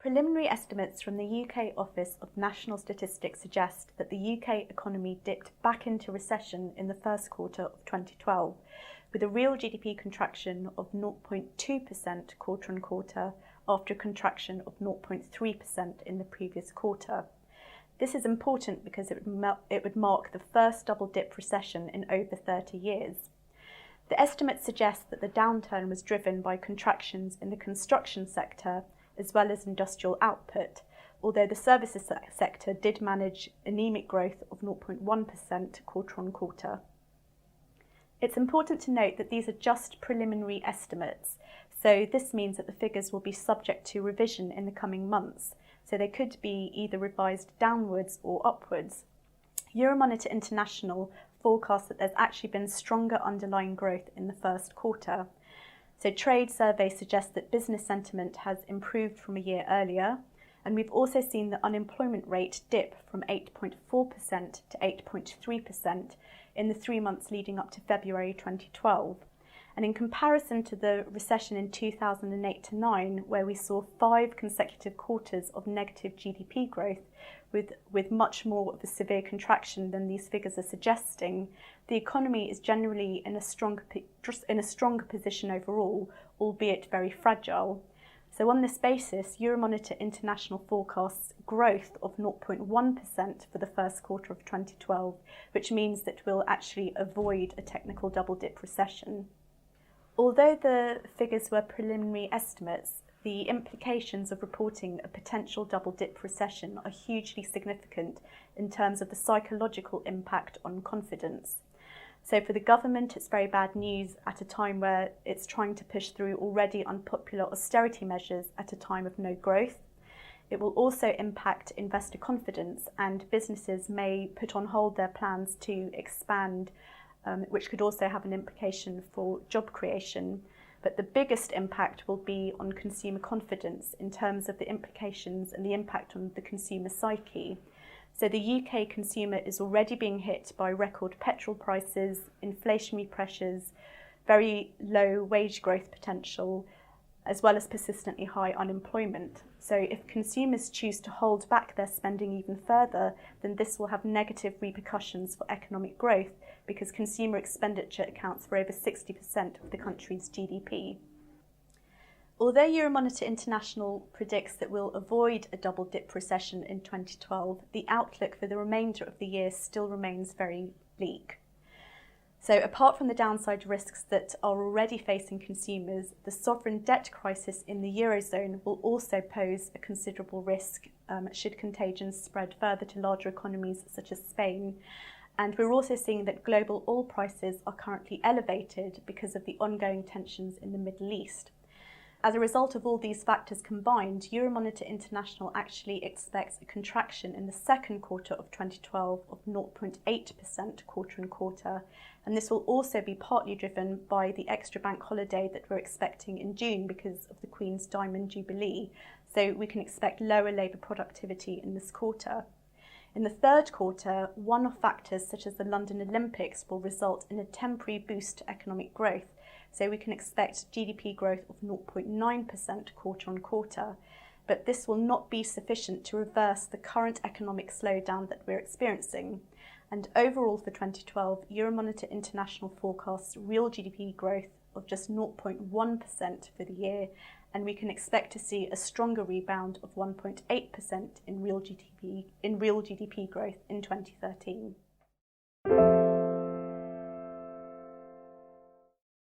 Preliminary estimates from the UK Office of National Statistics suggest that the UK economy dipped back into recession in the first quarter of 2012, with a real GDP contraction of 0.2% quarter-on-quarter after a contraction of 0.3% in the previous quarter. This is important because it would mark the first double-dip recession in over 30 years. The estimates suggest that the downturn was driven by contractions in the construction sector as well as industrial output, although the services sector did manage anemic growth of 0.1% quarter-on-quarter. It's important to note that these are just preliminary estimates, so this means that the figures will be subject to revision in the coming months, so they could be either revised downwards or upwards. Euromonitor International forecasts that there's actually been stronger underlying growth in the first quarter. So trade surveys suggest that business sentiment has improved from a year earlier, and we've also seen the unemployment rate dip from 8.4% to 8.3% in the 3 months leading up to February 2012. And in comparison to the recession in 2008-9, where we saw 5 consecutive quarters of negative GDP growth with much more of a severe contraction than these figures are suggesting, the economy is generally in a stronger position overall, albeit very fragile. So on this basis, Euromonitor International forecasts growth of 0.1% for the first quarter of 2012, which means that we'll actually avoid a technical double-dip recession. Although the figures were preliminary estimates, the implications of reporting a potential double-dip recession are hugely significant in terms of the psychological impact on confidence. So for the government, it's very bad news at a time where it's trying to push through already unpopular austerity measures at a time of no growth. It will also impact investor confidence, and businesses may put on hold their plans to expand, which could also have an implication for job creation. But the biggest impact will be on consumer confidence in terms of the implications and the impact on the consumer psyche. So the UK consumer is already being hit by record petrol prices, inflationary pressures, very low wage growth potential, as well as persistently high unemployment. So if consumers choose to hold back their spending even further, then this will have negative repercussions for economic growth, because consumer expenditure accounts for over 60% of the country's GDP. Although Euromonitor International predicts that we'll avoid a double-dip recession in 2012, the outlook for the remainder of the year still remains very bleak. So apart from the downside risks that are already facing consumers, the sovereign debt crisis in the Eurozone will also pose a considerable risk should contagions spread further to larger economies such as Spain. And we're also seeing that global oil prices are currently elevated because of the ongoing tensions in the Middle East. As a result of all these factors combined, Euromonitor International actually expects a contraction in the second quarter of 2012 of 0.8% quarter-on-quarter, and this will also be partly driven by the extra bank holiday that we're expecting in June because of the Queen's Diamond Jubilee, so we can expect lower labour productivity in this quarter. In the third quarter, one-off factors such as the London Olympics will result in a temporary boost to economic growth, so we can expect GDP growth of 0.9% quarter-on-quarter. But this will not be sufficient to reverse the current economic slowdown that we're experiencing. And overall for 2012, Euromonitor International forecasts real GDP growth of just 0.1% for the year, and we can expect to see a stronger rebound of 1.8% in real GDP growth in 2013.